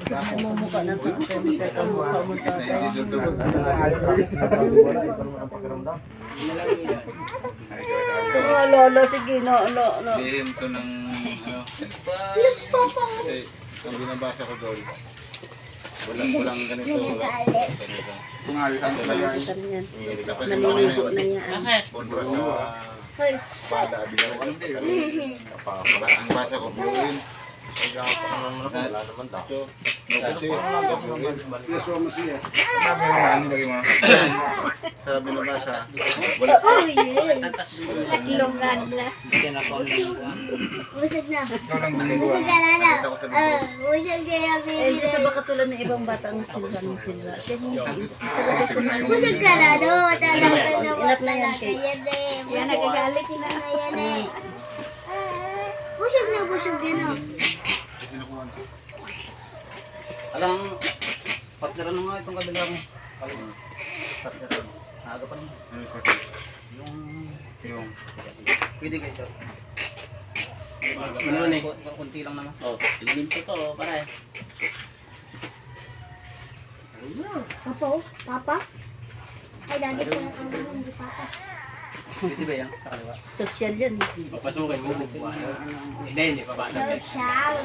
Namumukha na ito. Kaya mukha mo tatay. Mga lolo, sige, no. Bihim to ng ano. Yes, Papa. Kasi ang binabasa ko doon, walang ganito. Naliligo na yan. Kontra sa bala. Ang basa ko, bluin. Wala naman daw. Sa binabasa, wala. Ilonggan na. Busog na. Busog ka na na. Busog ka na, Eh, baby. sa baka tulad ng ibang bata ang silva. Siya hindi. Busog ka na, no? Talaga na Inat na yan, Kate. yan eh. Yan, nagagalit na yan eh. Busog na, no? Alang, partner ano nga itong kabila mo? Partner. Naaga pa naman. Yung, pwede kayo ito. Ano na kunti lang naman. Oh, elemento to, pare. Papa? Ay, dati ko na ang hindi papa. Pwede ba yan? Sa kaliwa. Social yan. Papasukin mo. Hindi, babasa. Social.